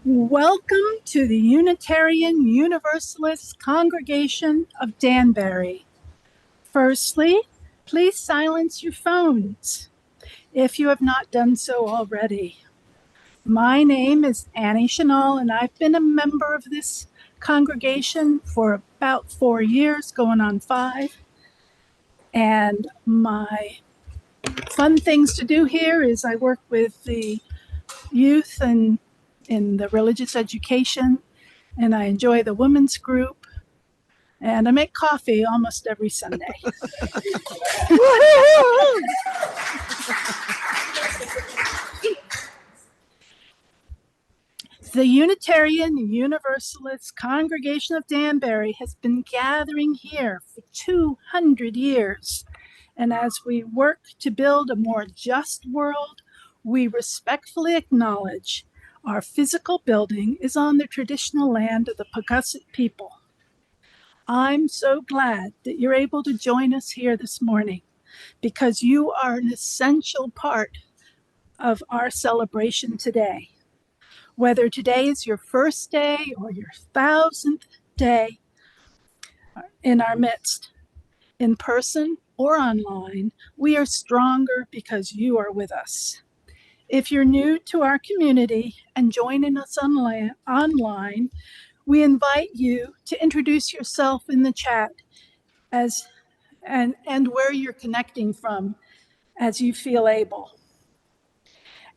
Welcome to the Unitarian Universalist Congregation of Danbury. Firstly, please silence your phones if you have not done so already. My name is Annie Chanel, and I've been a member of this congregation for about 4 years, going on 5. And my fun things to do here is I work with the youth and in the religious education, and I enjoy the women's group, and I make coffee almost every Sunday. The Unitarian Universalist Congregation of Danbury has been gathering here for 200 years. And as we work to build a more just world, we respectfully acknowledge our physical building is on the traditional land of the Pecusset people. I'm so glad that you're able to join us here this morning because you are an essential part of our celebration today. Whether today is your first day or your 1000th day in our midst, in person or online, we are stronger because you are with us. If you're new to our community and joining us online, we invite you to introduce yourself in the chat and where you're connecting from as you feel able.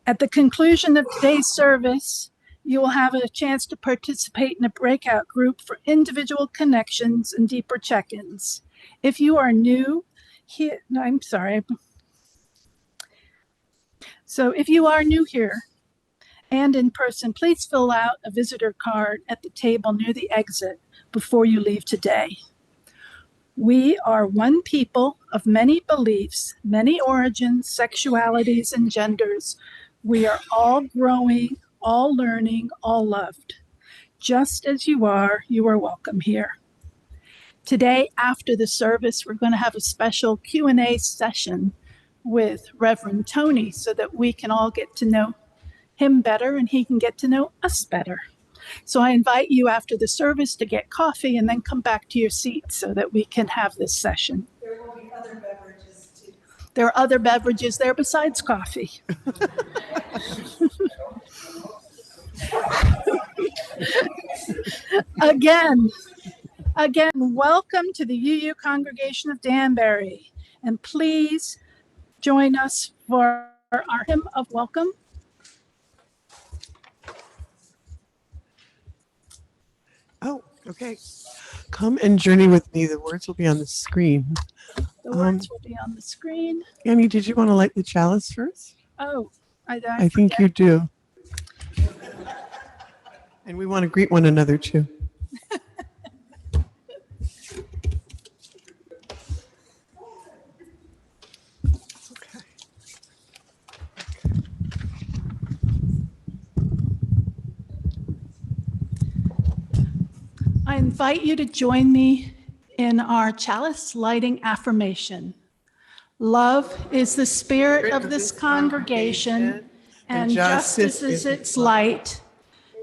At the conclusion of today's service, you will have a chance to participate in a breakout group for individual connections and deeper check-ins. If you are new here, if you are new here and in person, please fill out a visitor card at the table near the exit before you leave today. We are one people of many beliefs, many origins, sexualities, and genders. We are all growing, all learning, all loved. Just as you are welcome here. Today, after the service, we're going to have a special Q&A session with Reverend Tony so that we can all get to know him better and he can get to know us better. So I invite you after the service to get coffee and then come back to your seat so that we can have this session. There will be other beverages too. There are other beverages there besides coffee. Again, Again, welcome to the UU Congregation of Danbury, and please join us for our hymn of welcome. Oh, okay. Come and journey with me. The words will be on the screen. The words will be on the screen. Annie, did you want to light the chalice first? Oh, I think forget. you do. And we want to greet one another too. Okay. I invite you to join me in our chalice lighting affirmation. Love is the spirit of this congregation, and justice is its light.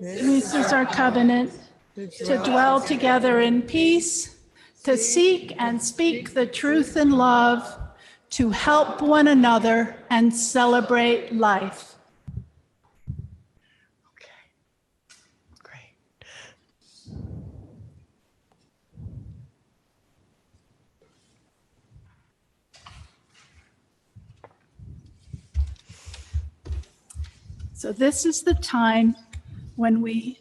This is our covenant to dwell together in peace, to seek and speak the truth in love, to help one another and celebrate life. Okay. Great. So this is the time when we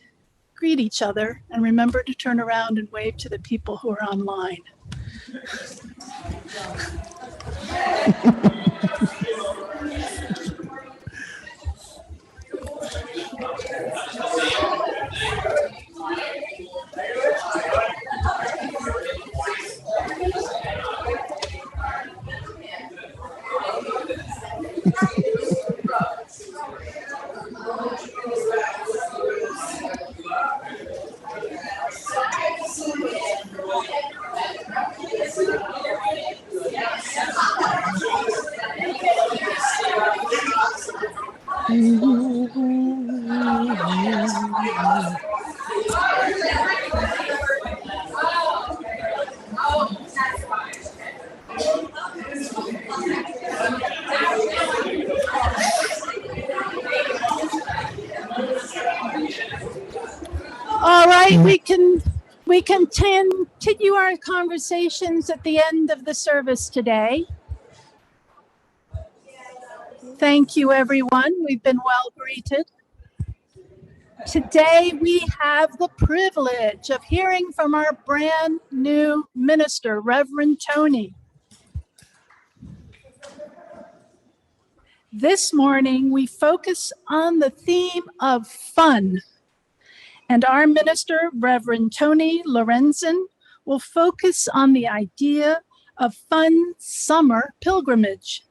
greet each other, and remember to turn around and wave to the people who are online. All right, we can continue our conversations at the end of the service today. Thank you, everyone. We've been well greeted. Today, we have the privilege of hearing from our brand new minister, Reverend Tony. This morning, we focus on the theme of fun. And our minister, Reverend Tony Lorenzen, will focus on the idea of fun summer pilgrimages,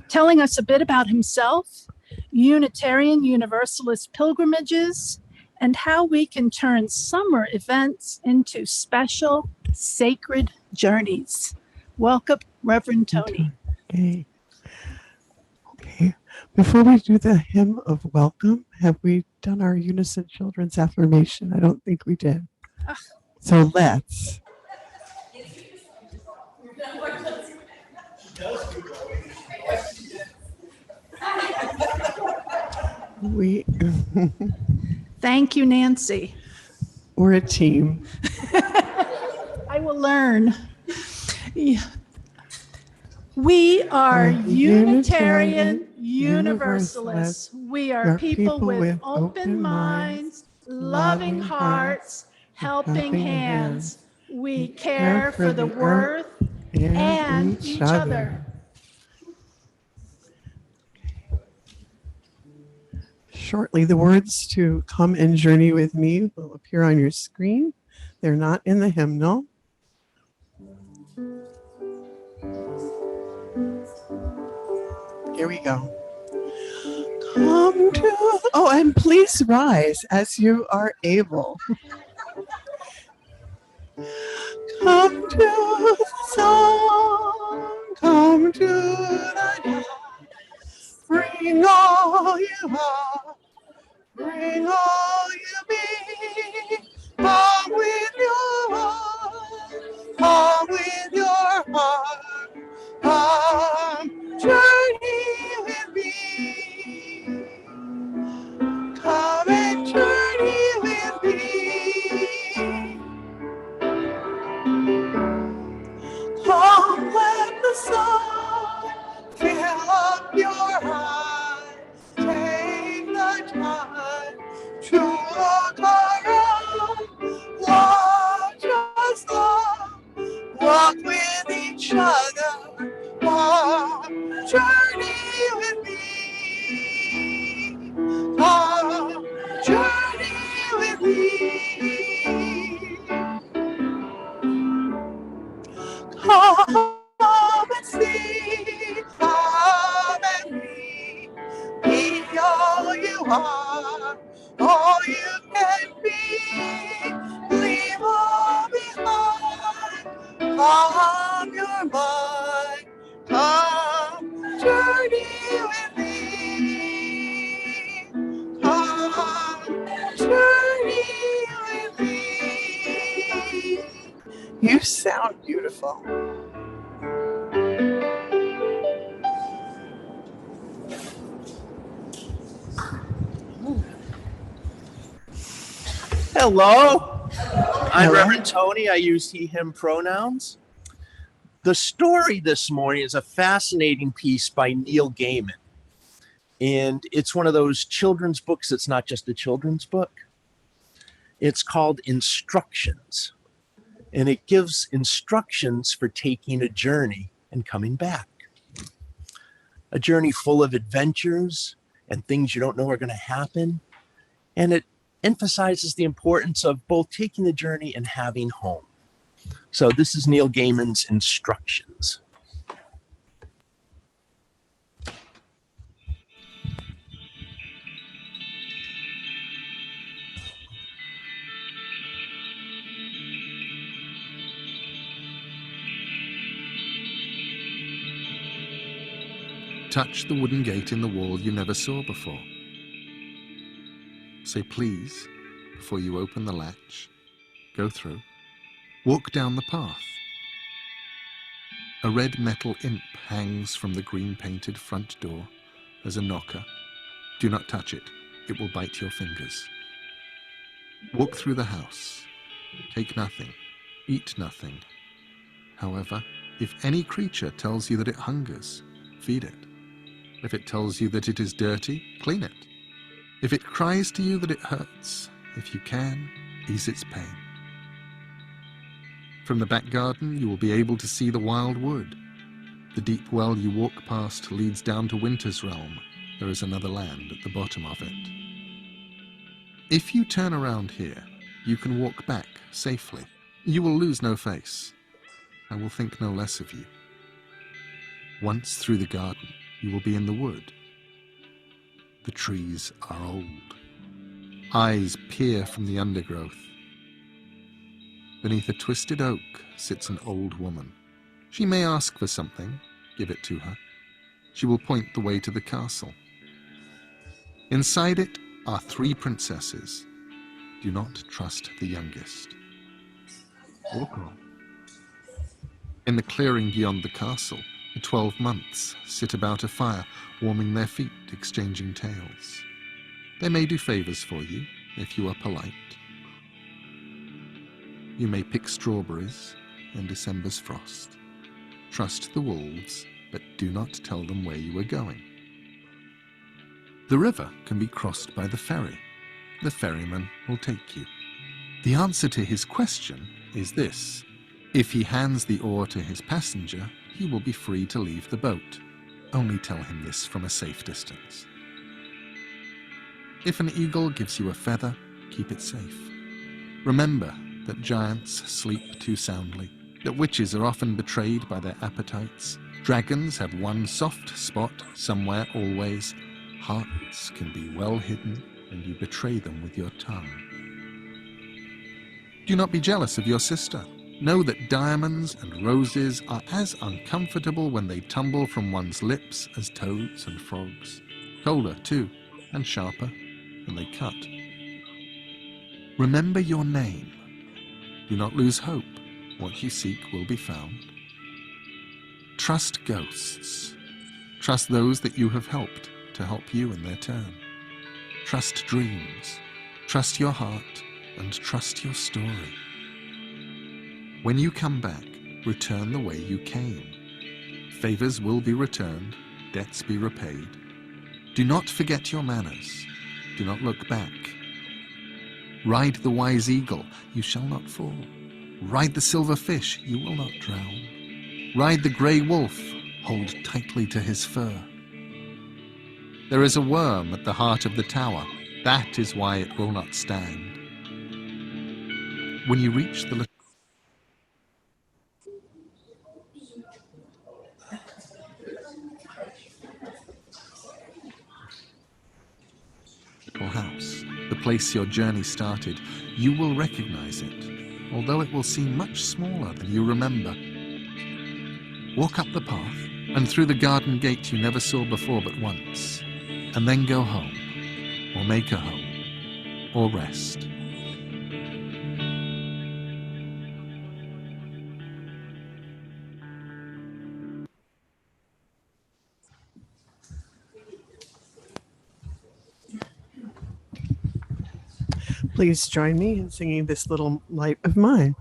telling us a bit about himself, Unitarian Universalist pilgrimages, and how we can turn summer events into special sacred journeys. Welcome, Reverend Tony. Okay. Okay. Before we do the hymn of welcome, have we done our unison children's affirmation? I don't think we did. So let's. We Thank you, Nancy. we're a team. I will learn. We are Unitarian Universalists. We are people with open minds, loving hearts, helping hands. We care for the earth and each other. Shortly, the words to come and journey with me will appear on your screen. They're not in the hymnal. Here we go. Come to, and please rise as you are able. Come to the song, come to the dance. Bring all you are, bring all you be. Come with your heart, come with your heart. Come journey with me. Come and journey with me. walk around, watch us love, walk with each other, walk, journey with me, come, journey with me. Come and see, come and be all you are, all you can be. Leave all behind, calm your mind, come journey with me, come journey with me. You sound beautiful. Hello, I'm Hello. Reverend Tony. I use he, him pronouns. The story this morning is a fascinating piece by Neil Gaiman. And it's one of those children's books that's not just a children's book. It's called Instructions. And it gives instructions for taking a journey and coming back. A journey full of adventures and things you don't know are going to happen. And it emphasizes the importance of both taking the journey and having home. So this is Neil Gaiman's Instructions. Touch the wooden gate in the wall you never saw before. Say please before you open the latch. Go through. Walk down the path. A red metal imp hangs from the green-painted front door as a knocker. Do not touch it. It will bite your fingers. Walk through the house. Take nothing. Eat nothing. However, if any creature tells you that it hungers, feed it. If it tells you that it is dirty, clean it. If it cries to you that it hurts, if you can, ease its pain. From the back garden, you will be able to see the wild wood. The deep well you walk past leads down to Winter's realm. There is another land at the bottom of it. If you turn around here, you can walk back safely. You will lose no face. I will think no less of you. Once through the garden, you will be in the wood. The trees are old. Eyes peer from the undergrowth. Beneath a twisted oak sits an old woman. She may ask for something. Give it to her. She will point the way to the castle. Inside it are 3 princesses. Do not trust the youngest. Walk on. In the clearing beyond the castle, the 12 months sit about a fire, warming their feet, exchanging tales. They may do favors for you, if you are polite. You may pick strawberries in December's frost. Trust the wolves, but do not tell them where you are going. The river can be crossed by the ferry. The ferryman will take you. The answer to his question is this. If he hands the oar to his passenger, he will be free to leave the boat. Only tell him this from a safe distance. If an eagle gives you a feather, keep it safe. Remember that giants sleep too soundly, that witches are often betrayed by their appetites. Dragons have one soft spot somewhere always. Hearts can be well hidden, and you betray them with your tongue. Do not be jealous of your sister. Know that diamonds and roses are as uncomfortable when they tumble from one's lips as toads and frogs. Colder, too, and sharper when they cut. Remember your name. Do not lose hope. What you seek will be found. Trust ghosts. Trust those that you have helped to help you in their turn. Trust dreams. Trust your heart and trust your story. When you come back, return the way you came. Favors will be returned, debts be repaid. Do not forget your manners. Do not look back. Ride the wise eagle, you shall not fall. Ride the silver fish, you will not drown. Ride the grey wolf, hold tightly to his fur. There is a worm at the heart of the tower, that is why it will not stand. When you reach the little house, the place your journey started, you will recognize it, although it will seem much smaller than you remember. Walk up the path and through the garden gate you never saw before but once, and then go home, or make a home, or rest. Please join me in singing this little light of mine.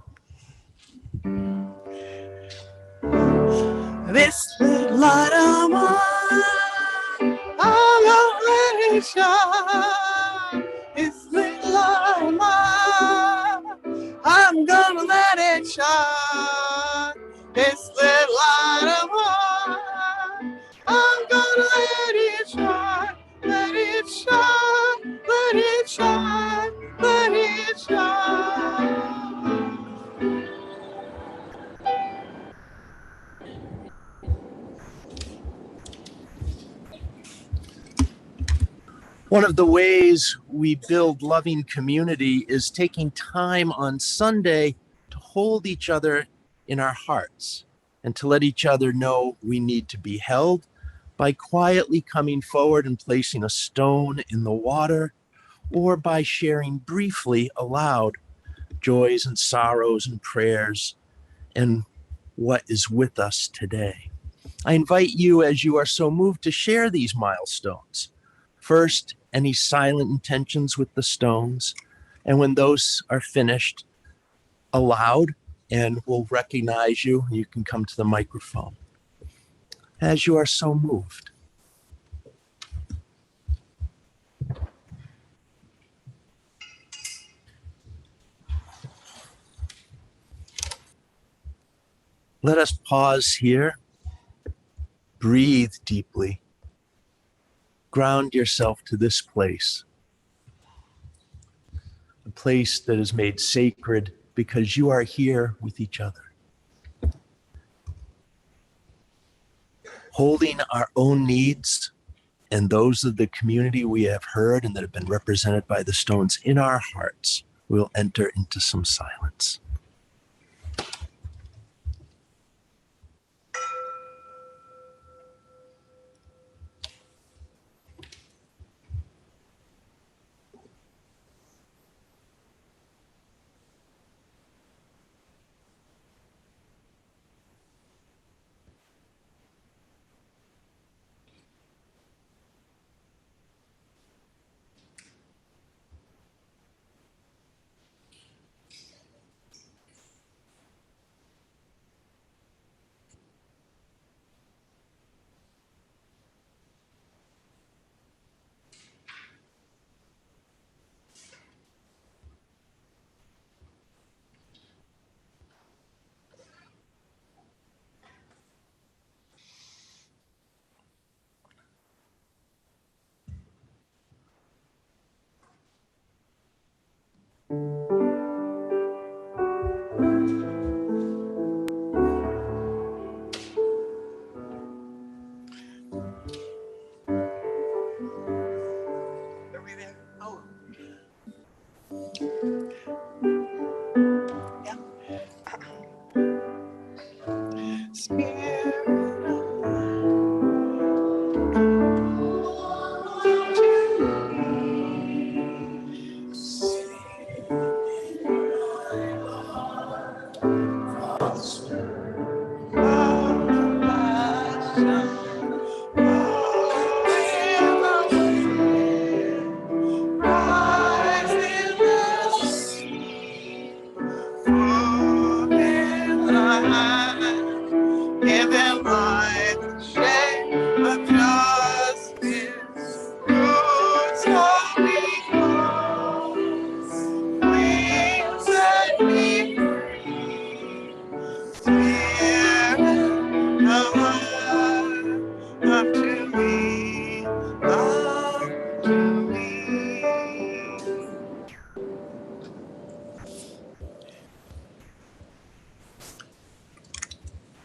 This little light of mine, I'm gonna let it shine. This little light of mine, I'm gonna let it shine. This little light of mine, I'm gonna let it shine. Let it shine, let it shine, let it shine. One of the ways we build loving community is taking time on Sunday to hold each other in our hearts and to let each other know we need to be held by quietly coming forward and placing a stone in the water, or by sharing briefly aloud joys and sorrows and prayers and what is with us today. I invite you, as you are so moved, to share these milestones. First, any silent intentions with the stones, and when those are finished, aloud, and we'll recognize you. You can come to the microphone as you are so moved. Let us pause here, breathe deeply, ground yourself to this place, a place that is made sacred because you are here with each other. Holding our own needs and those of the community we have heard and that have been represented by the stones in our hearts, we'll enter into some silence.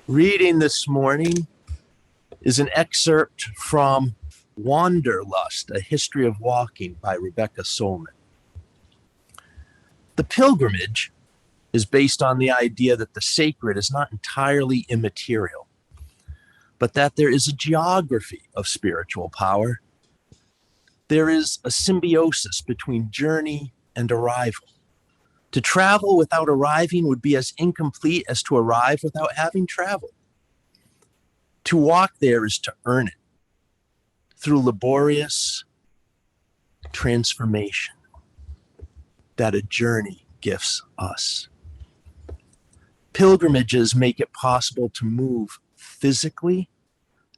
Reading this morning is an excerpt from Wanderlust, A History of Walking by Rebecca Solman. The pilgrimage is based on the idea that the sacred is not entirely immaterial, but that there is a geography of spiritual power. There is a symbiosis between journey and arrival. To travel without arriving would be as incomplete as to arrive without having traveled. To walk there is to earn it through laborious transformation that a journey gifts us. Pilgrimages make it possible to move physically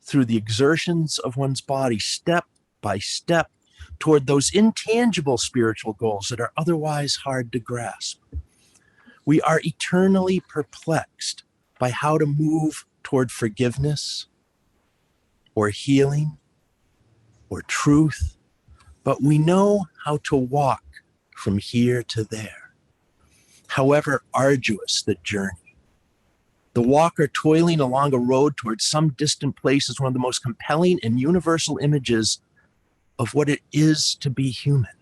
through the exertions of one's body, step by step, toward those intangible spiritual goals that are otherwise hard to grasp. We are eternally perplexed by how to move toward forgiveness or healing or truth, but we know how to walk from here to there, however arduous the journey. The walker toiling along a road towards some distant place is one of the most compelling and universal images of what it is to be human.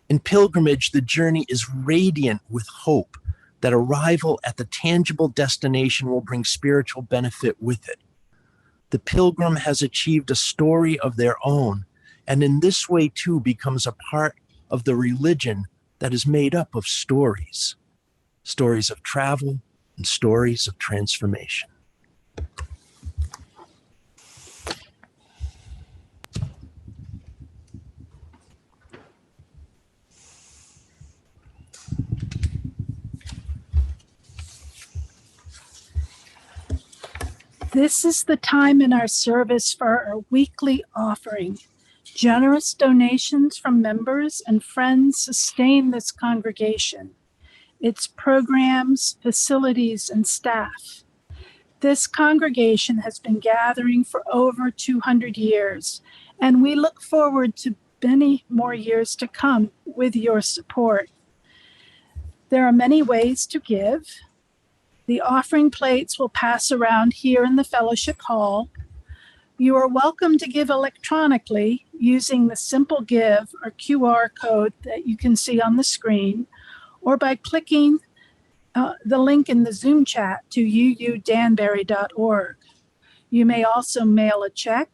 In pilgrimage, the journey is radiant with hope that arrival at the tangible destination will bring spiritual benefit with it. The pilgrim has achieved a story of their own, and in this way too becomes a part of the religion that is made up of stories, stories of travel and stories of transformation. This is the time in our service for our weekly offering. Generous donations from members and friends sustain this congregation, its programs, facilities, and staff. This congregation has been gathering for over 200 years, and we look forward to many more years to come with your support. There are many ways to give. The offering plates will pass around here in the fellowship hall. You are welcome to give electronically using the Simple Give or QR code that you can see on the screen, or by clicking the link in the Zoom chat to uudanbury.org. You may also mail a check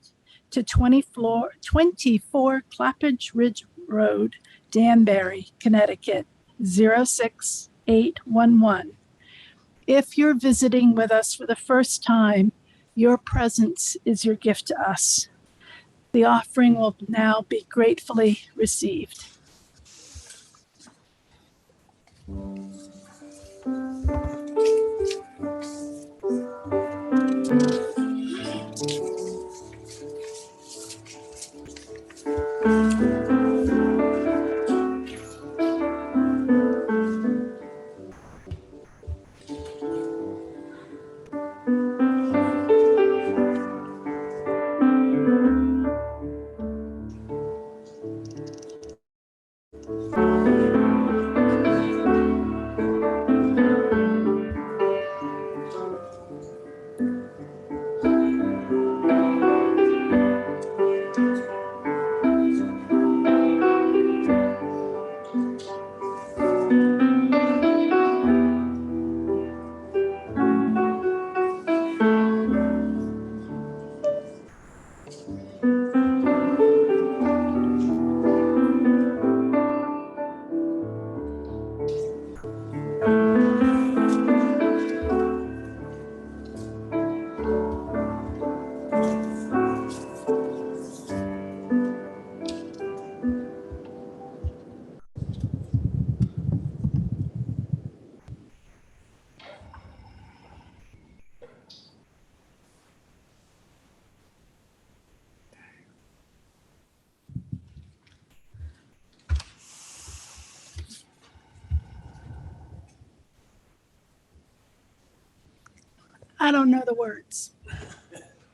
to 24 Clappage Ridge Road, Danbury, Connecticut, 06811. If you're visiting with us for the first time, your presence is your gift to us. The offering will now be gratefully received. I don't know the words.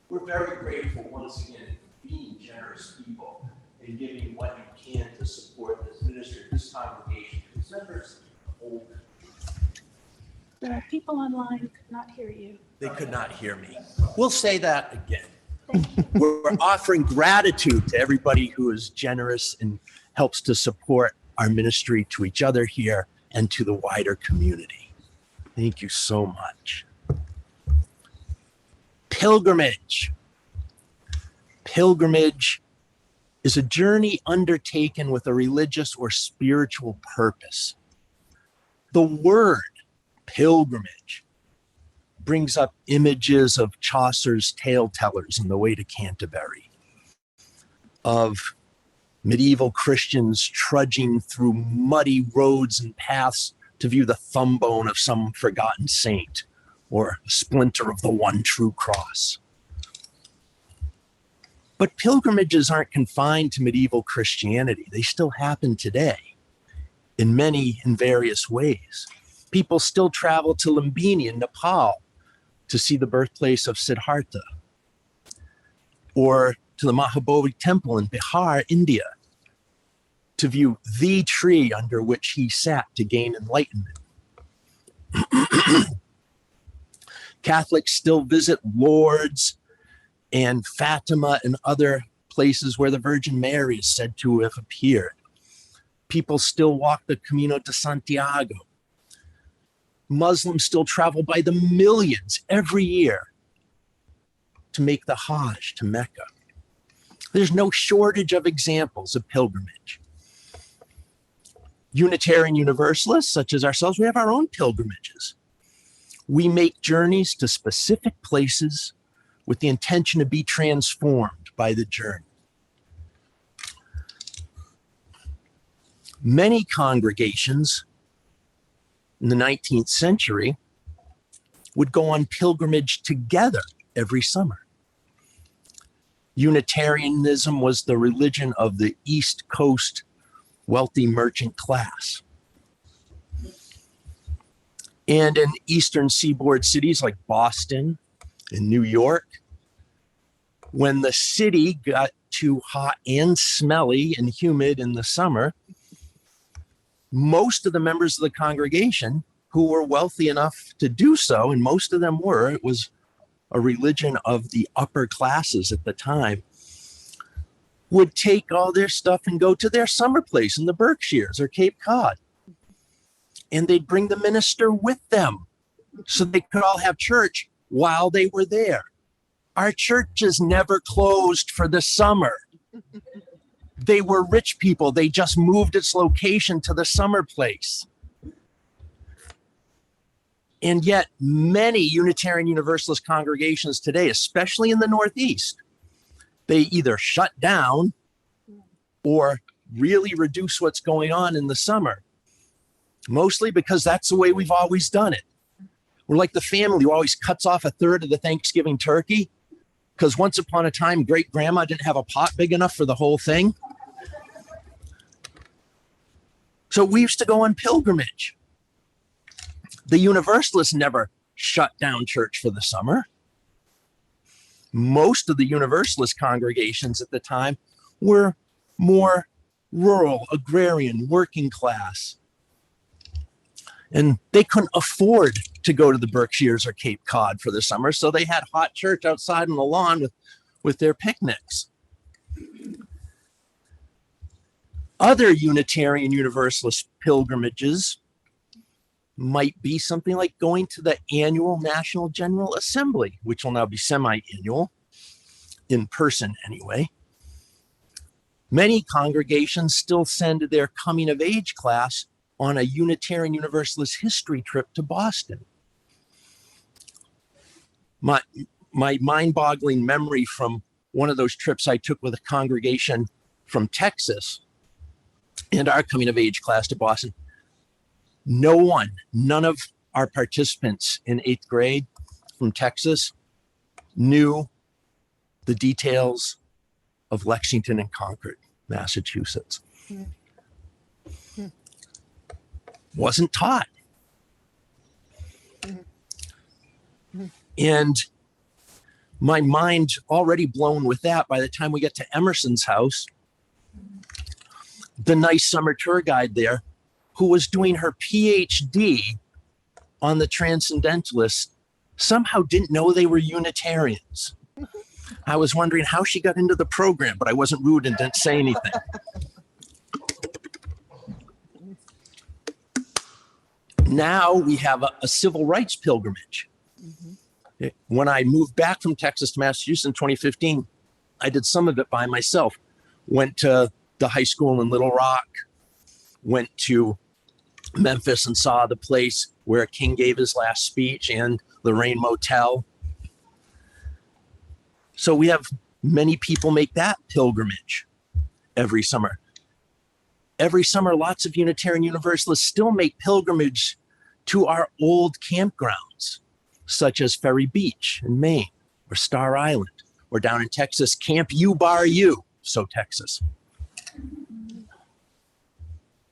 We're very grateful once again for being generous people and giving what you can to support this ministry, this congregation, its members, the whole The people online could not hear you. They could not hear me. We'll say that again. We're offering gratitude to everybody who is generous and helps to support our ministry to each other here and to the wider community. Thank you so much. Pilgrimage. Pilgrimage is a journey undertaken with a religious or spiritual purpose. The word pilgrimage brings up images of Chaucer's Tale Tellers in The Way to Canterbury, of medieval Christians trudging through muddy roads and paths to view the thumb bone of some forgotten saint or a splinter of the one true cross. But pilgrimages aren't confined to medieval Christianity. They still happen today in many and various ways. People still travel to Lumbini in Nepal to see the birthplace of Siddhartha, or to the Mahabodhi temple in Bihar, India, to view the tree under which he sat to gain enlightenment. Catholics still visit Lourdes and Fatima and other places where the Virgin Mary is said to have appeared. People still walk the Camino de Santiago. Muslims still travel by the millions every year to make the Hajj to Mecca. There's no shortage of examples of pilgrimage. Unitarian Universalists, such as ourselves, we have our own pilgrimages. We make journeys to specific places with the intention to be transformed by the journey. Many congregations in the 19th century would go on pilgrimage together every summer. Unitarianism was the religion of the East Coast wealthy merchant class. And in eastern seaboard cities like Boston and New York, when the city got too hot and smelly and humid in the summer, most of the members of the congregation who were wealthy enough to do so, and most of them were, it was a religion of the upper classes at the time, would take all their stuff and go to their summer place in the Berkshires or Cape Cod. And they'd bring the minister with them so they could all have church while they were there. Our churches never closed for the summer. They were rich people. They just moved its location to the summer place. And yet many Unitarian Universalist congregations today, especially in the Northeast, they either shut down or really reduce what's going on in the summer, mostly because that's the way we've always done it. We're like the family who always cuts off a third of the Thanksgiving turkey because once upon a time, great grandma didn't have a pot big enough for the whole thing. So we used to go on pilgrimage. The Universalists never shut down church for the summer. Most of the Universalist congregations at the time were more rural, agrarian, working class. And they couldn't afford to go to the Berkshires or Cape Cod for the summer, so they had hot church outside on the lawn with their picnics. Other Unitarian Universalist pilgrimages might be something like going to the annual National General Assembly, which will now be semi-annual, in person anyway. Many congregations still send their coming of age class on a Unitarian Universalist history trip to Boston. My mind-boggling memory from one of those trips I took with a congregation from Texas and our coming of age class to Boston, none of our participants in 8th grade from Texas knew the details of Lexington and Concord, Massachusetts. Wasn't taught. And my mind already blown with that by the time we get to Emerson's house, the nice summer tour guide there, who was doing her PhD on the Transcendentalists somehow didn't know they were Unitarians. I was wondering how she got into the program, but I wasn't rude and didn't say anything. Now we have a civil rights pilgrimage. When I moved back from Texas to Massachusetts in 2015, I did some of it by myself. Went to the high school in Little Rock, went to Memphis and saw the place where King gave his last speech and Lorraine Motel. So we have many people make that pilgrimage every summer. Every summer, lots of Unitarian Universalists still make pilgrimage to our old campgrounds, such as Ferry Beach in Maine, or Star Island, or down in Texas, Camp U Bar U, so Texas.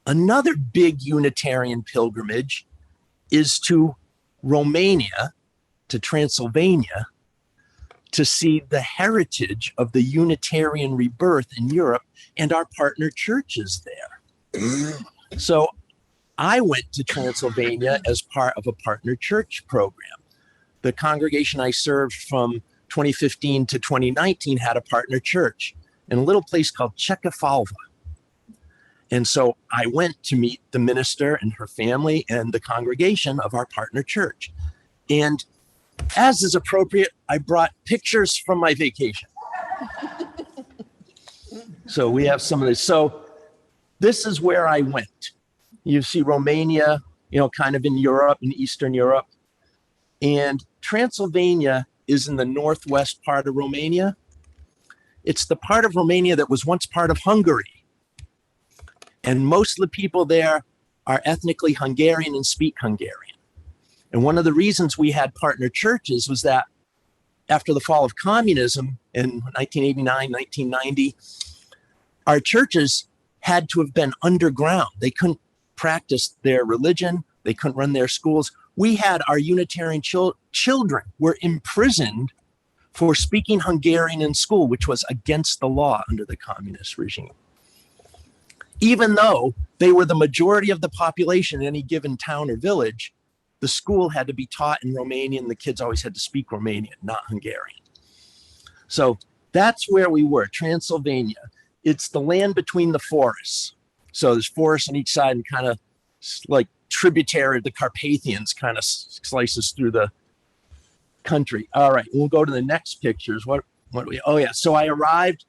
Another big Unitarian pilgrimage is to Romania, to Transylvania, to see the heritage of the Unitarian rebirth in Europe and our partner churches there. So I went to Transylvania as part of a partner church program. The congregation I served from 2015 to 2019 had a partner church in a little place called Czechafalva. And so I went to meet the minister and her family and the congregation of our partner church. And as is appropriate, I brought pictures from my vacation. So we have some of this. So this is where I went. You see Romania, kind of in Europe, in Eastern Europe. And Transylvania is in the northwest part of Romania. It's the part of Romania that was once part of Hungary. And most of the people there are ethnically Hungarian and speak Hungarian. And one of the reasons we had partner churches was that after the fall of communism in 1989, 1990, our churches had to have been underground. They couldn't practice their religion. They couldn't run their schools. We had our Unitarian children were imprisoned for speaking Hungarian in school, which was against the law under the communist regime. Even though they were the majority of the population in any given town or village, the school had to be taught in Romanian. The kids always had to speak Romanian, not Hungarian. So that's where we were, Transylvania. It's the land between the forests. So there's forests on each side and kind of like tributary of the Carpathians kind of slices through the country. All right, we'll go to the next pictures. So I arrived,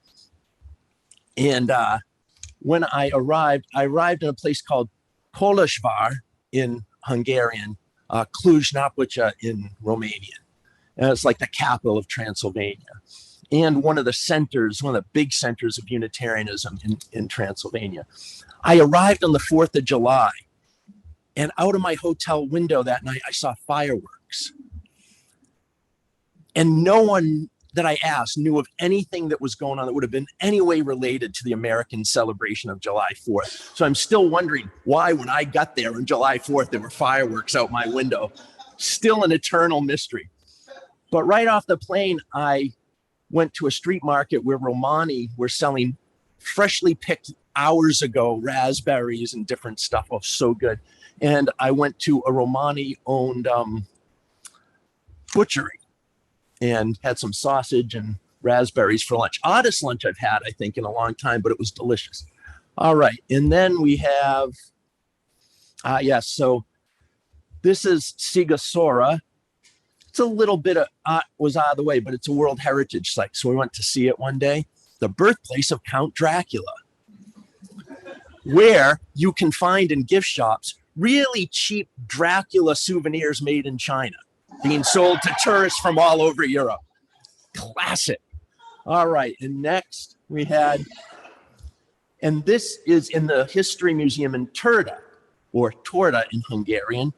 and when I arrived in a place called Kolozsvár in Hungarian, Cluj-Napoca in Romanian. And it's like the capital of Transylvania. And one of the big centers of Unitarianism in Transylvania. I arrived on the 4th of July, and out of my hotel window that night, I saw fireworks. And no one that I asked knew of anything that was going on that would have been any way related to the American celebration of July 4th. So I'm still wondering why, when I got there on July 4th, there were fireworks out my window. Still an eternal mystery. But right off the plane, I went to a street market where Romani were selling freshly picked hours ago raspberries and different stuff. Oh, so good. And I went to a Romani-owned butchery and had some sausage and raspberries for lunch. Oddest lunch I've had, I think, in a long time, but it was delicious. All right. And then we have, so this is Sighisoara. It's a little bit was out of the way, but it's a World Heritage Site. So we went to see it one day. The birthplace of Count Dracula, where you can find in gift shops really cheap Dracula souvenirs made in China, being sold to tourists from all over Europe. Classic. All right. And next we had, and this is in the History Museum in Turda, or Torda in Hungarian.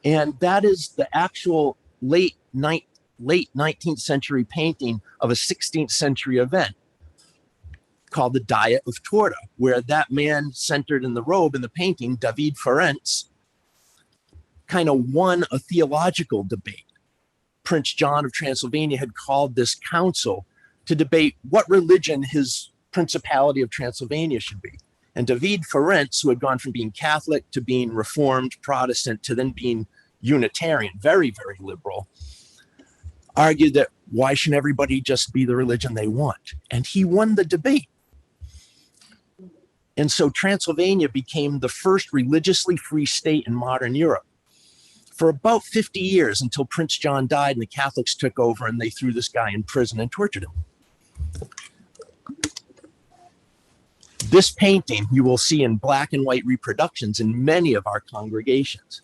And that is the actual late 19th century painting of a 16th century event called the Diet of Torda, where that man centered in the robe in the painting, David Ferenc, kind of won a theological debate. Prince John of Transylvania had called this council to debate what religion his Principality of Transylvania should be. And David Ferenc, who had gone from being Catholic to being Reformed Protestant to then being Unitarian, very, very liberal, argued that why shouldn't everybody just be the religion they want? And he won the debate. And so Transylvania became the first religiously free state in modern Europe for about 50 years, until Prince John died and the Catholics took over and they threw this guy in prison and tortured him. This painting you will see in black and white reproductions in many of our congregations.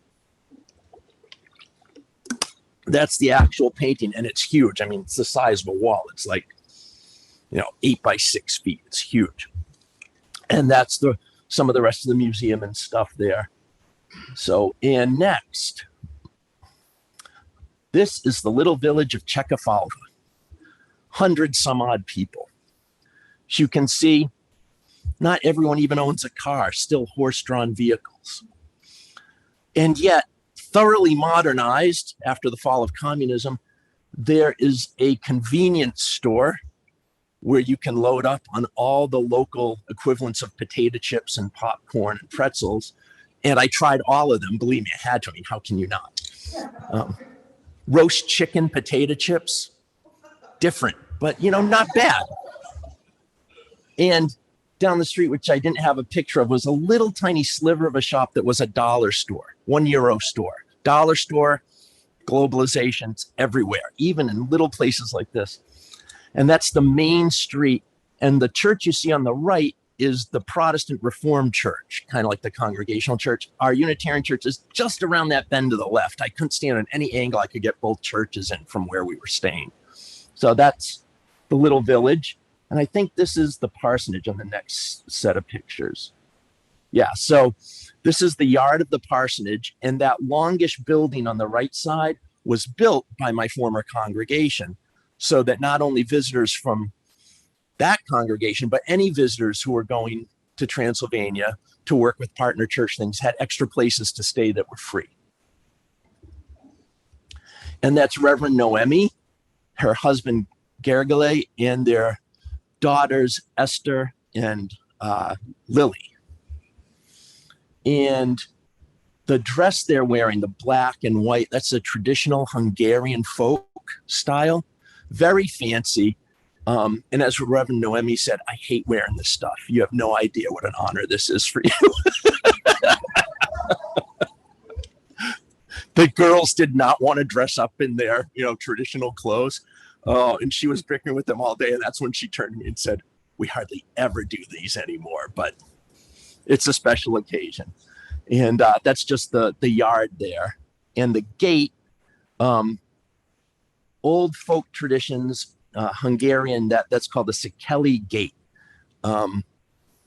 That's the actual painting, and it's huge. I mean, it's the size of a wall. It's like, 8 by 6 feet. It's huge. And that's some of the rest of the museum and stuff there. So, and next, this is the little village of Czechafalva. 100 some odd people. As you can see, not everyone even owns a car, still horse-drawn vehicles. And yet, thoroughly modernized after the fall of communism, there is a convenience store where you can load up on all the local equivalents of potato chips and popcorn and pretzels. And I tried all of them. Believe me, I had to. I mean, how can you not? Roast chicken potato chips, different, but not bad. And down the street, which I didn't have a picture of, was a little tiny sliver of a shop that was a dollar store, €1 store. Dollar store, globalization's everywhere, even in little places like this. And that's the main street. And the church you see on the right is the Protestant Reformed Church, kind of like the Congregational Church. Our Unitarian Church is just around that bend to the left. I couldn't stand on any angle I could get both churches in from where we were staying. So that's the little village. And I think this is the parsonage on the next set of pictures. Yeah, so this is the yard of the parsonage. And that longish building on the right side was built by my former congregation, so that not only visitors from that congregation, but any visitors who were going to Transylvania to work with partner church things had extra places to stay that were free. And that's Reverend Noemi, her husband Gergely, and their daughters Esther and Lily. And the dress they're wearing, the black and white, that's a traditional Hungarian folk style, very fancy. And as Reverend Noemi said, I hate wearing this stuff. You have no idea what an honor this is for you. The girls did not want to dress up in their, traditional clothes. Oh, and she was bickering with them all day. And that's when she turned to me and said, we hardly ever do these anymore, but it's a special occasion. And that's just the yard there. And the gate, old folk traditions, Hungarian, that's called the Székely Gate. And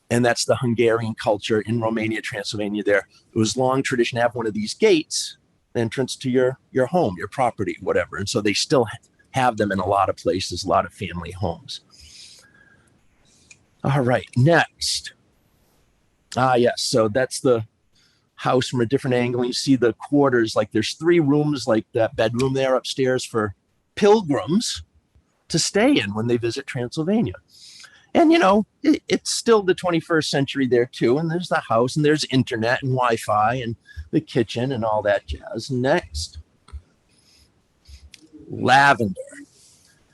that's the Hungarian culture in Romania, Transylvania there. It was long tradition to have one of these gates, entrance to your home, your property, whatever. And so they still have them in a lot of places, a lot of family homes. All right, next. Yes, so that's the house from a different angle. You see the quarters, like there's 3 rooms, like that bedroom there upstairs for pilgrims to stay in when they visit Transylvania. And, it's still the 21st century there too. And there's the house and there's internet and Wi-Fi and the kitchen and all that jazz. Next, lavender.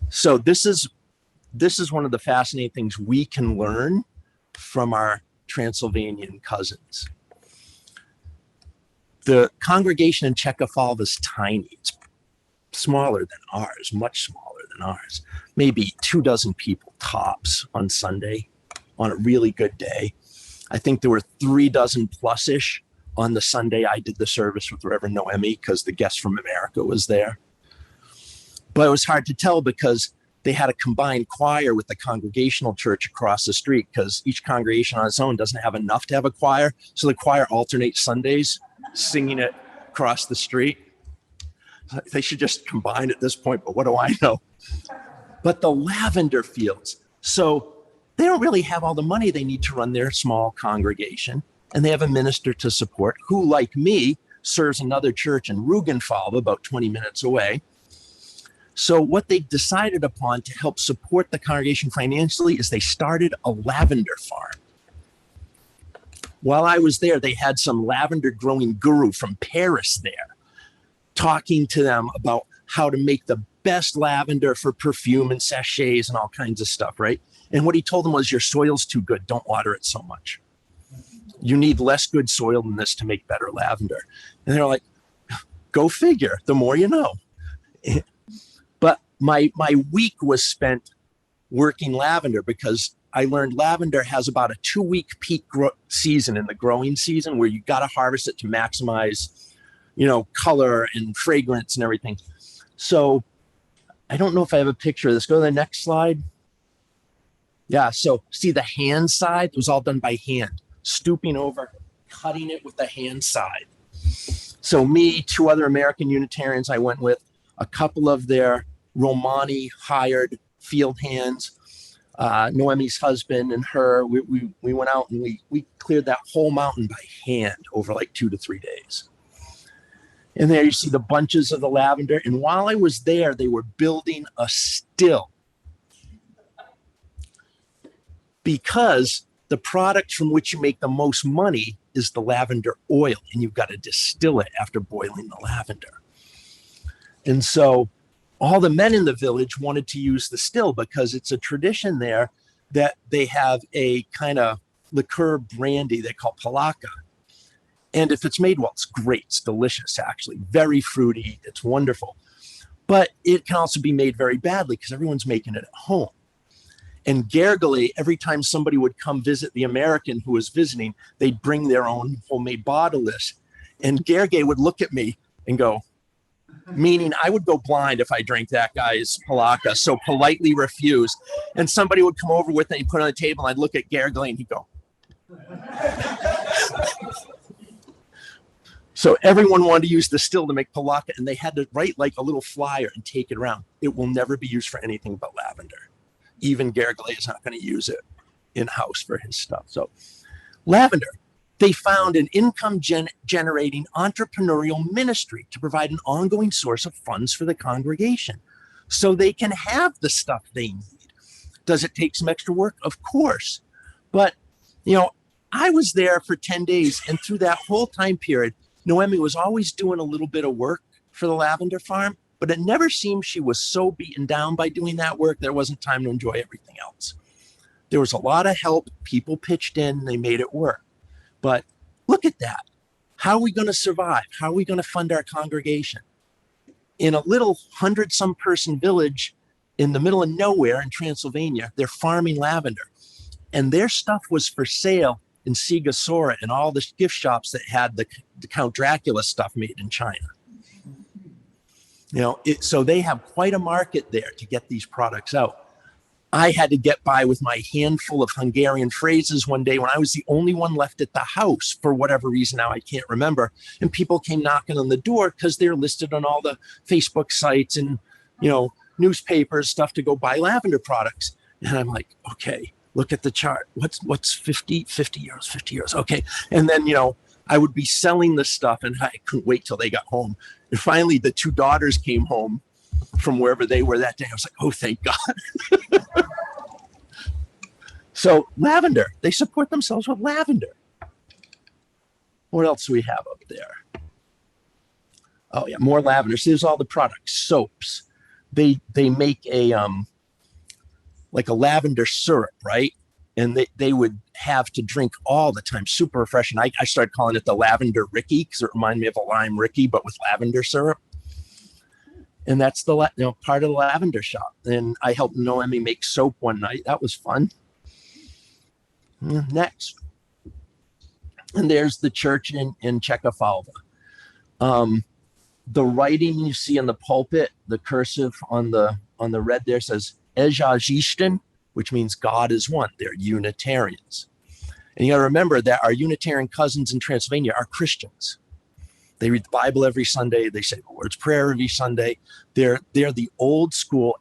So this is one of the fascinating things we can learn from our Transylvanian cousins. The congregation in Czechafalva is tiny. It's smaller than ours, much smaller than ours. Maybe 24 people tops on Sunday on a really good day. I think there were 36 plus-ish on the Sunday I did the service with Reverend Noemi because the guest from America was there. But it was hard to tell because they had a combined choir with the Congregational Church across the street because each congregation on its own doesn't have enough to have a choir. So the choir alternates Sundays, singing it across the street. They should just combine at this point, but what do I know? But the lavender fields. So they don't really have all the money they need to run their small congregation. And they have a minister to support who, like me, serves another church in Rügenfalve, about 20 minutes away. So what they decided upon to help support the congregation financially is they started a lavender farm. While I was there, they had some lavender growing guru from Paris there. talking to them about how to make the best lavender for perfume and sachets and all kinds of stuff, right? And what he told them was, your soil's too good. Don't water it so much. You need less good soil than this to make better lavender. And they're like, go figure, the more you know. But my week was spent working lavender, because I learned lavender has about a 2-week peak season in the growing season, where you got to harvest it to maximize, color and fragrance and everything. So I don't know if I have a picture of this. Go to the next slide. Yeah, so see the hand side? It was all done by hand, stooping over, cutting it with the hand side. So me, 2 other American Unitarians I went with, a couple of their Romani hired field hands, Noemi's husband and her, we went out and we cleared that whole mountain by hand over like 2 to 3 days. And there you see the bunches of the lavender. And while I was there, they were building a still, because the product from which you make the most money is the lavender oil, and you've got to distill it after boiling the lavender. And so all the men in the village wanted to use the still, because it's a tradition there that they have a kind of liqueur brandy they call Palaka. And if it's made well, it's great. It's delicious, actually. Very fruity. It's wonderful. But it can also be made very badly, because everyone's making it at home. And Gergely, every time somebody would come visit the American who was visiting, they'd bring their own homemade bottle list. And Gergely would look at me and go, meaning I would go blind if I drank that guy's Palaka, so politely refuse. And somebody would come over with it and put it on the table, and I'd look at Gergely and he'd go. So everyone wanted to use the still to make Palaka, and they had to write like a little flyer and take it around. It will never be used for anything but lavender. Even Gergely is not going to use it in-house for his stuff. So lavender, they found an income generating entrepreneurial ministry to provide an ongoing source of funds for the congregation, so they can have the stuff they need. Does it take some extra work? Of course. But, I was there for 10 days, and through that whole time period, Noemi was always doing a little bit of work for the lavender farm, but it never seemed she was so beaten down by doing that work there wasn't time to enjoy everything else. There was a lot of help. People pitched in, they made it work. But look at that. How are we going to survive? How are we going to fund our congregation? In a little 100-some person village in the middle of nowhere in Transylvania, they're farming lavender. And their stuff was for sale in Sigasora and all the gift shops that had the Count Dracula stuff made in China. So they have quite a market there to get these products out. I had to get by with my handful of Hungarian phrases one day when I was the only one left at the house for whatever reason. Now I can't remember. And people came knocking on the door because they're listed on all the Facebook sites and, newspapers, stuff to go buy lavender products. And I'm like, okay, look at the chart. What's 50 euros. Okay. And then, I would be selling the stuff, and I couldn't wait till they got home. And finally the 2 daughters came home from wherever they were that day. I was like, oh, thank God. So lavender, they support themselves with lavender. What else do we have up there? Oh yeah, more lavender. So there's all the products, soaps. They make a like a lavender syrup, right? And they would have to drink all the time, super refreshing. I started calling it the Lavender Ricky, because it reminded me of a lime Ricky, but with lavender syrup. And that's the part of the lavender shop. And I helped Noemi make soap one night. That was fun. Next. And there's the church in Czechofalva. The writing you see in the pulpit, the cursive on the red there says Ejazisten, which means God is one. They're Unitarians. And you got to remember that our Unitarian cousins in Transylvania are Christians. They read the Bible every Sunday. They say the Lord's Prayer every Sunday. They're the old school,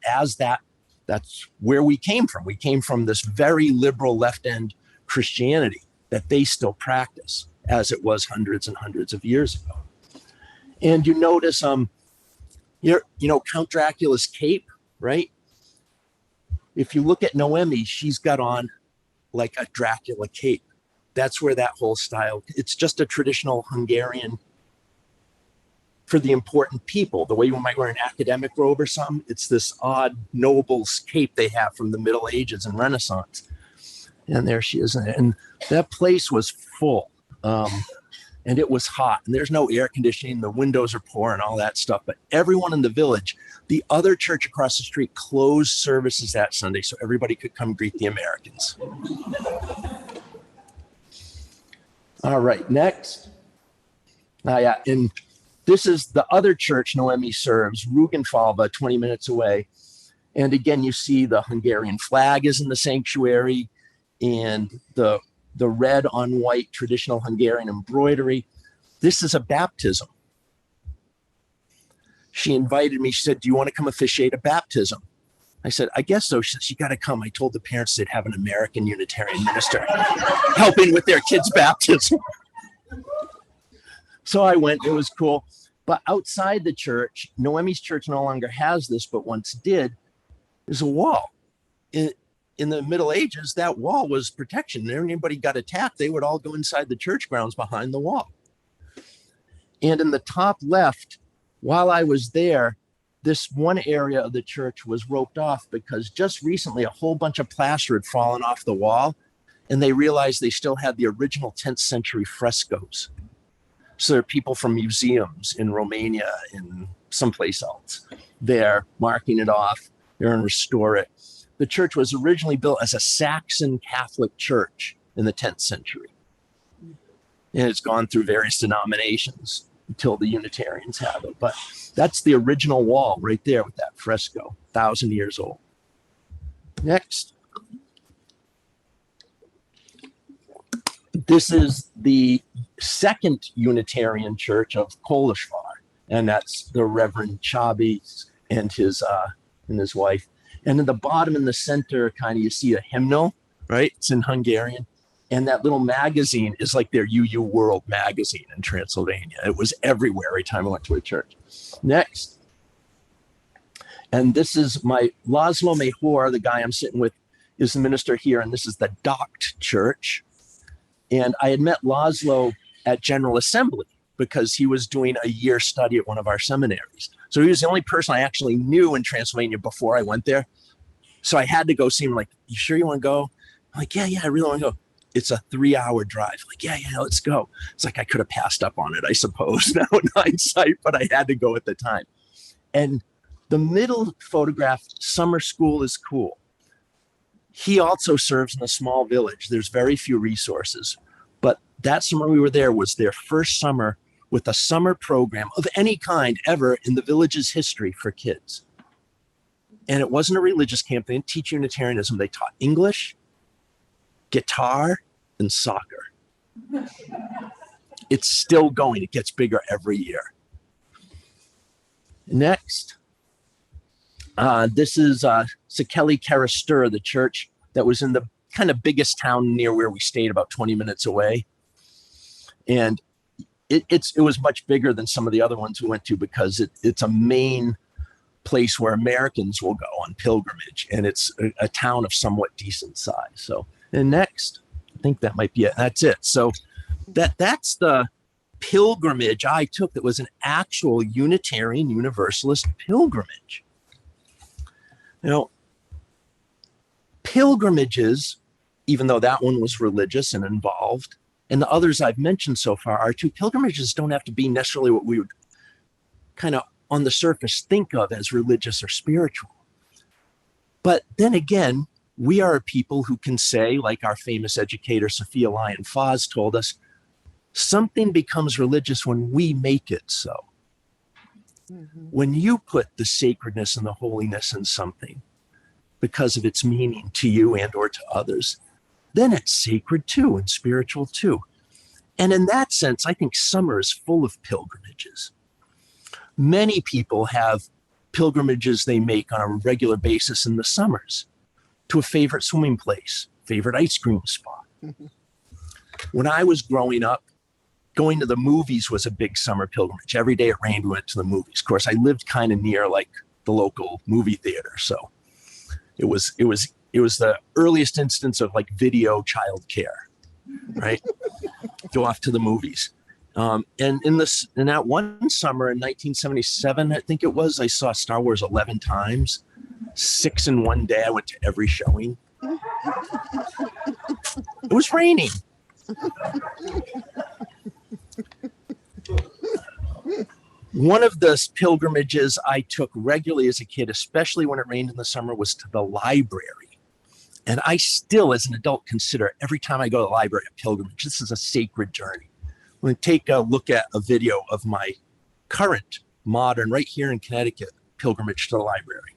that's where we came from. We came from this very liberal left-end Christianity that they still practice, as it was hundreds and hundreds of years ago. And you notice, Count Dracula's cape, right? If you look at Noemi, she's got on like a Dracula cape. That's where that whole style, it's just a traditional Hungarian for the important people, the way you might wear an academic robe or something. It's this odd noble's cape they have from the Middle Ages and Renaissance. And there she is. And that place was full. And it was hot. And there's no air conditioning. The windows are poor and all that stuff. But everyone in the village, the other church across the street closed services that Sunday so everybody could come greet the Americans. All right, next. And this is the other church Noemi serves, Ruggenfalva, 20 minutes away. And again, you see the Hungarian flag is in the sanctuary, and the red on white traditional Hungarian embroidery. This is a baptism. She invited me. She said, "Do you want to come officiate a baptism?" I said, "I guess so." She said, "You got to come." I told the parents they'd have an American Unitarian minister helping with their kids' baptism. So I went. It was cool. But outside the church, Noemi's church no longer has this, but once did, there's a wall. In the Middle Ages, that wall was protection. If anybody got attacked, they would all go inside the church grounds behind the wall. And in the top left, while I was there, this one area of the church was roped off because just recently a whole bunch of plaster had fallen off the wall, and they realized they still had the original 10th century frescoes. So there are people from museums in Romania and someplace else there marking it off. They're going to restore it. The church was originally built as a Saxon Catholic church in the 10th century. And it's gone through various denominations until the Unitarians have it. But that's the original wall right there with that fresco, 1,000 years old. Next. This is the second Unitarian church of Kolozsvár, and that's the Reverend Chabi and his wife. And in the bottom in the center, kind of you see a hymnal, right? It's in Hungarian. And that little magazine is like their UU World magazine in Transylvania. It was everywhere every time I went to a church. Next. And this is my Laszlo Mehor, the guy I'm sitting with, is the minister here. And this is the Docked Church. And I had met Laszlo at General Assembly because he was doing a year study at one of our seminaries. So he was the only person I actually knew in Transylvania before I went there. So I had to go see him. Like, "You sure you want to go?" I'm like, yeah, I really want to go. It's a 3-hour drive. Like, yeah, let's go. It's like I could have passed up on it, I suppose, now in hindsight, but I had to go at the time. And the middle photograph, summer school is cool. He also serves in a small village. There's very few resources. But that summer we were there was their first summer with a summer program of any kind ever in the village's history for kids. And it wasn't a religious camp. They didn't teach Unitarianism. They taught English, guitar, and soccer. It's still going. It gets bigger every year. Next. This is Sakeli Karastur, the church that was in the kind of biggest town near where we stayed, about 20 minutes away. And it was much bigger than some of the other ones we went to because it's a main place where Americans will go on pilgrimage. And it's a town of somewhat decent size. So, and next, I think that might be it. That's it. So that's the pilgrimage I took that was an actual Unitarian Universalist pilgrimage. You know, pilgrimages, even though that one was religious and involved, and the others I've mentioned so far are too, pilgrimages don't have to be necessarily what we would kind of on the surface think of as religious or spiritual. But then again, we are a people who can say, like our famous educator, Sophia Lyon-Fahs told us, something becomes religious when we make it so. Mm-hmm. When you put the sacredness and the holiness in something because of its meaning to you and or to others, then it's sacred too and spiritual too. And in that sense, I think summer is full of pilgrimages. Many people have pilgrimages they make on a regular basis in the summers to a favorite swimming place, favorite ice cream spot. Mm-hmm. When I was growing up, going to the movies was a big summer pilgrimage. Every day it rained, we went to the movies. Of course, I lived kind of near like the local movie theater. So it was the earliest instance of like video childcare, right? Go off to the movies. And in that one summer in 1977, I think it was, I saw Star Wars 11 times, 6 in one day. I went to every showing. It was raining. One of the pilgrimages I took regularly as a kid, especially when it rained in the summer, was to the library. And I still, as an adult, consider every time I go to the library a pilgrimage. This is a sacred journey. I'm going to take a look at a video of my current, modern, right here in Connecticut, pilgrimage to the library.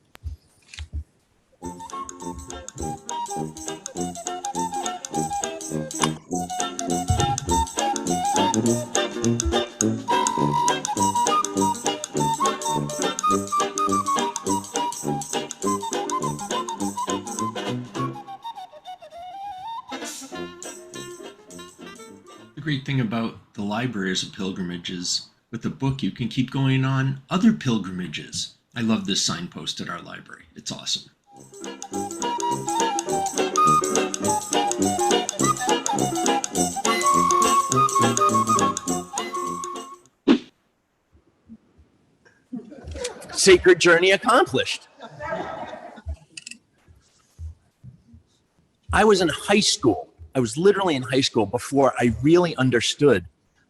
The great thing about the library as a pilgrimage is with a book, you can keep going on other pilgrimages. I love this signpost at our library. It's awesome. Sacred journey accomplished. I was in high school. I was literally in high school before I really understood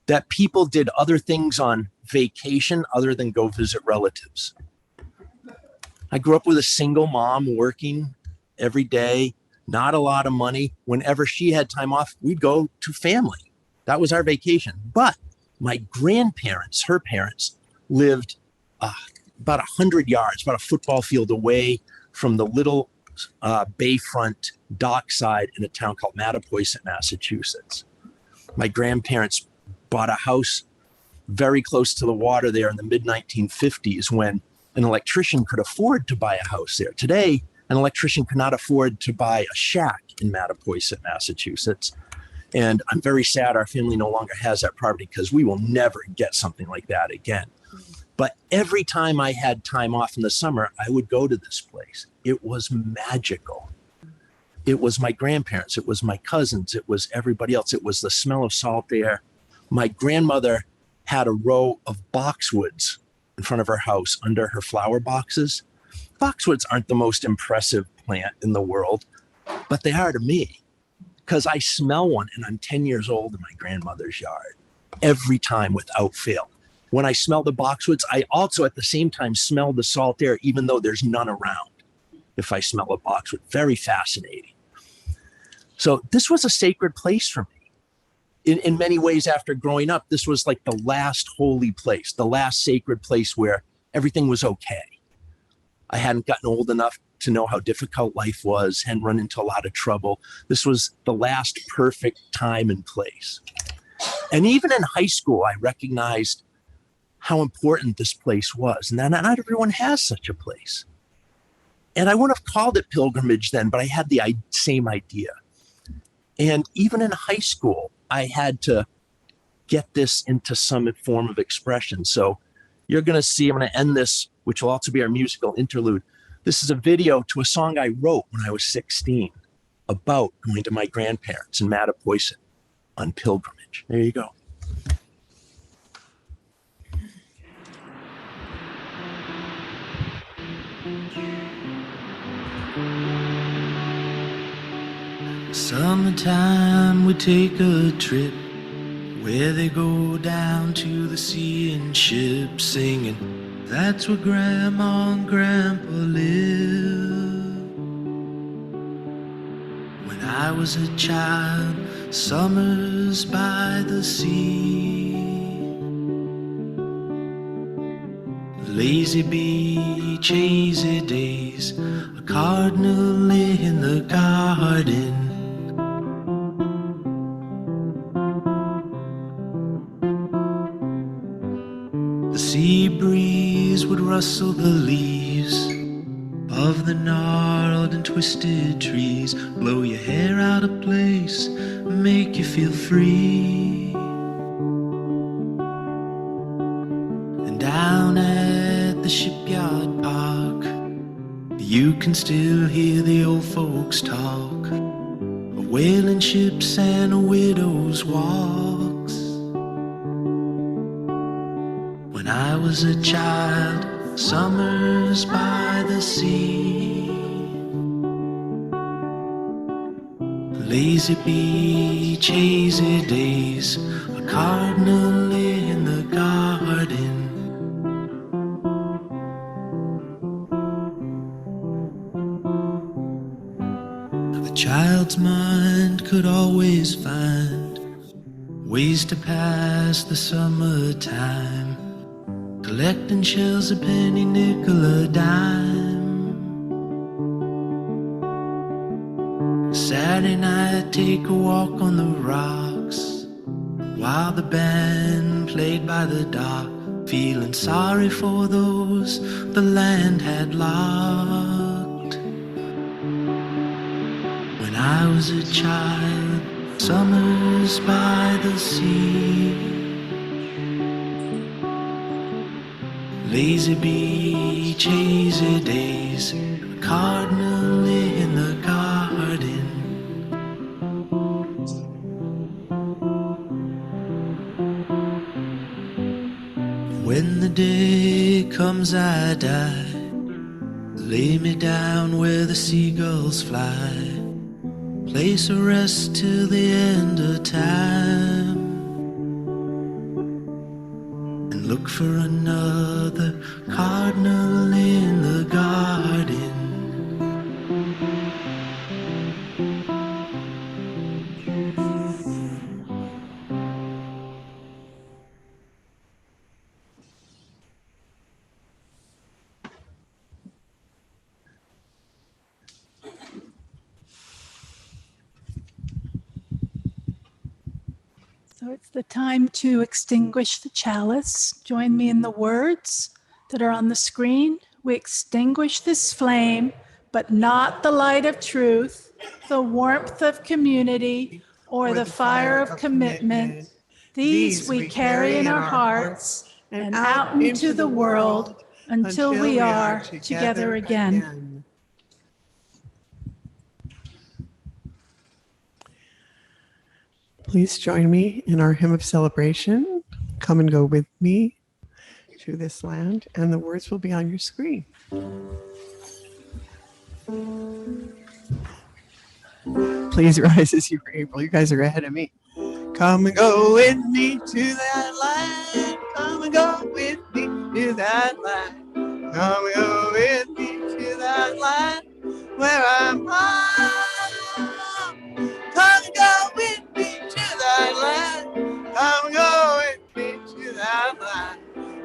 that people did other things on vacation other than go visit relatives. I grew up with a single mom working every day, not a lot of money. Whenever she had time off, we'd go to family. That was our vacation. But my grandparents, her parents, lived about 100 yards, about a football field away from the little bayfront dockside in a town called Mattapoisett, Massachusetts. My grandparents bought a house very close to the water there in the mid-1950s when an electrician could afford to buy a house there. Today, an electrician could not afford to buy a shack in Mattapoisett, Massachusetts. And I'm very sad our family no longer has that property because we will never get something like that again. But every time I had time off in the summer, I would go to this place. It was magical. It was my grandparents. It was my cousins. It was everybody else. It was the smell of salt air. My grandmother had a row of boxwoods in front of her house under her flower boxes. Boxwoods aren't the most impressive plant in the world, but they are to me because I smell one and I'm 10 years old in my grandmother's yard every time without fail. When I smell the boxwoods, I also at the same time smell the salt air, even though there's none around. If I smell a boxwood, very fascinating. So this was a sacred place for me. In many ways, after growing up, this was like the last holy place, the last sacred place where everything was okay. I hadn't gotten old enough to know how difficult life was, hadn't run into a lot of trouble. This was the last perfect time and place. And even in high school, I recognized how important this place was. And not everyone has such a place. And I wouldn't have called it pilgrimage then, but I had the same idea. And even in high school, I had to get this into some form of expression. So you're going to see, I'm going to end this, which will also be our musical interlude. This is a video to a song I wrote when I was 16 about going to my grandparents in Mattapoisett on pilgrimage. There you go. Summertime, we take a trip where they go down to the sea in ships singing, that's where Grandma and Grandpa live. When I was a child, summers by the sea, lazy beach, hazy days, a cardinal in the garden. The sea breeze would rustle the leaves of the gnarled and twisted trees, blow your hair out of place, make you feel free. And down at the shipyard park, you can still hear the old folks talk of whaling ships and widows' walks. When I was a child, summers by the sea, lazy beach, hazy days, a cardinal in the garden. A child's mind could always find ways to pass the summertime, collecting shells, a penny, nickel, a dime. Saturday night, take a walk on the rocks, while the band played by the dock, feeling sorry for those the land had locked. When I was a child, summers by the sea, lazy beach, hazy days, a cardinal in the garden. When the day comes I die, lay me down where the seagulls fly, place a rest till the end of time, and look for another cardinal in the garden. So it's the time to extinguish the chalice. Join me in the words that are on the screen. We extinguish this flame, but not the light of truth, the warmth of community, or the fire of commitment. These we carry in our hearts and out into the world until we are together again. Please join me in our hymn of celebration. Come and go with me to this land, and the words will be on your screen. Please rise as you are able. You guys are ahead of me. Come and go with me to that land. Come and go with me to that land. Come and go with me to that land where I'm home. Come and go with me to that land. Come and go with me to that land.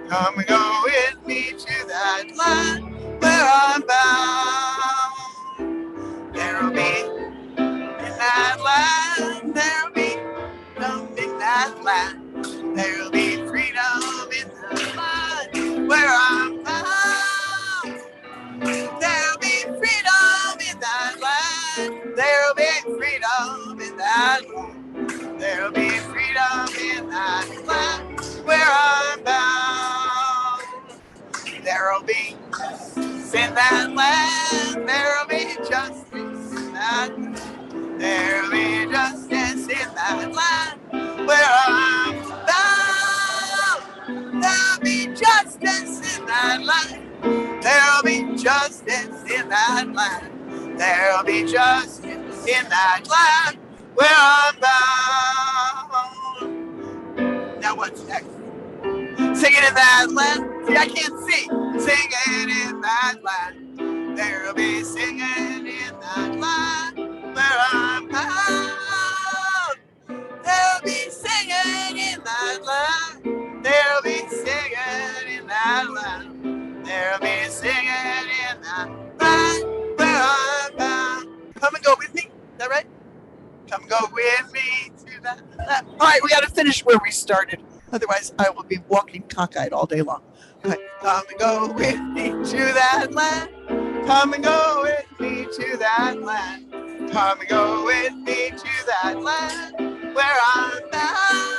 Come and go with me to that land where I'm bound. There'll be in that land, there'll be freedom in that land. There'll be freedom in that land where I'm bound. There'll be freedom in that land. There'll be freedom in that land. There'll be freedom in that land where I'm bound. There'll be justice in that land. There'll be justice in that land. There'll be justice in that land where I'm bound. There'll be justice in that land. There'll be justice in that land. There'll be justice in that land where I'm bound. Now what's next? Singing in that land. See, I can't see. Singing in that land. There'll be singing in that land where I'm bound. There'll be singing in that land. There'll be singing in that land. There'll be singing in that land where I'm bound. Come and go with me. Is that right? Come and go with me to that land. All right, we got to finish where we started. Otherwise, I will be walking cockeyed all day long. Okay. Come and go with me to that land. Come and go with me to that land. Come and go with me to that land where I'm bound.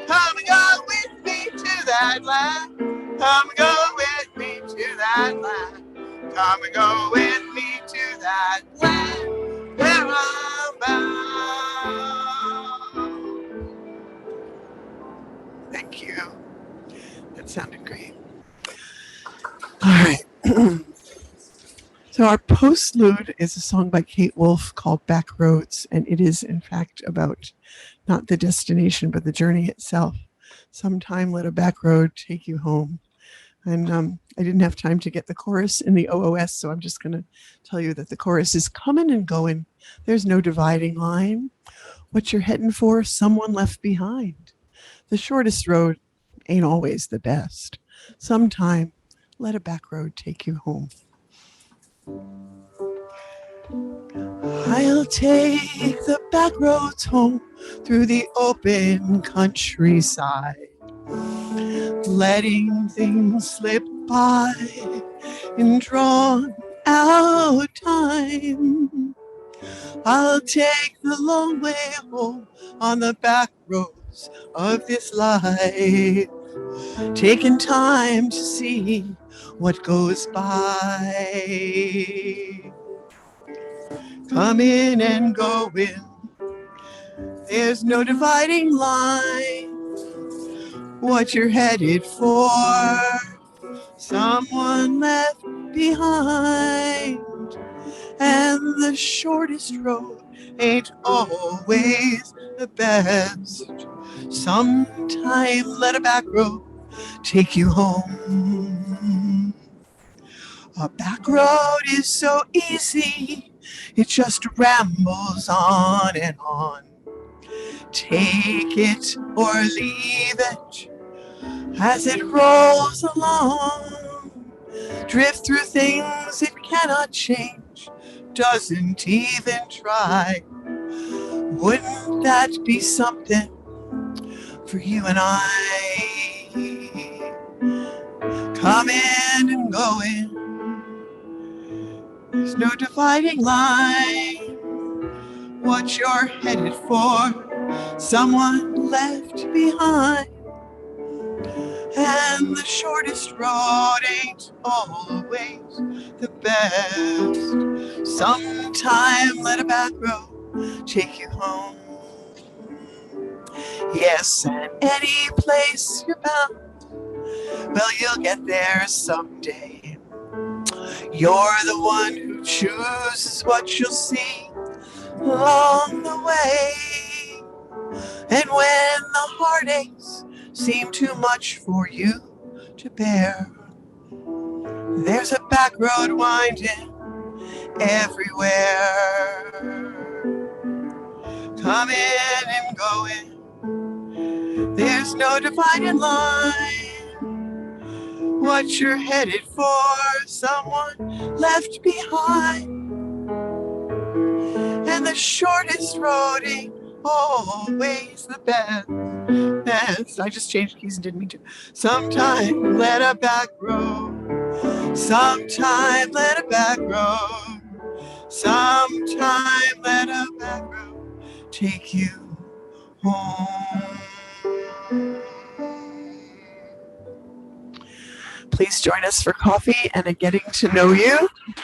Come and go with me to that land. Come and go with me to that land. Come and go with me to that land where I'm bound. Thank you. That sounded great. All right. So our postlude is a song by Kate Wolf called Back Roads, and it is in fact about not the destination but the journey itself. Sometime let a back road take you home. And I didn't have time to get the chorus in the OOS, so I'm just going to tell you that the chorus is coming and going. There's no dividing line. What you're heading for, someone left behind. The shortest road ain't always the best. Sometime let a back road take you home. I'll take the back roads home through the open countryside, letting things slip by in drawn out time. I'll take the long way home on the back roads of this life, taking time to see what goes by. Coming and going, there's no dividing line. What you're headed for, someone left behind. And the shortest road ain't always the best. Sometime let a back road take you home. A back road is so easy, it just rambles on and on. Take it or leave it as it rolls along. Drift through things it cannot change, doesn't even try. Wouldn't that be something for you and I? Coming and going, there's no dividing line. What you're headed for, someone left behind. And the shortest road ain't always the best. Sometime let a back road take you home. Yes, and any place you're bound, well, you'll get there someday. You're the one who chooses what you'll see along the way. And when the heartaches seem too much for you to bear, there's a back road winding everywhere. Coming and going, there's no dividing line. What you're headed for, someone left behind. And the shortest road ain't always the best. I just changed keys and didn't mean to. Sometime let a back road. Sometime let a back road. Sometime let a back road take you home. Please join us for coffee and a getting to know you.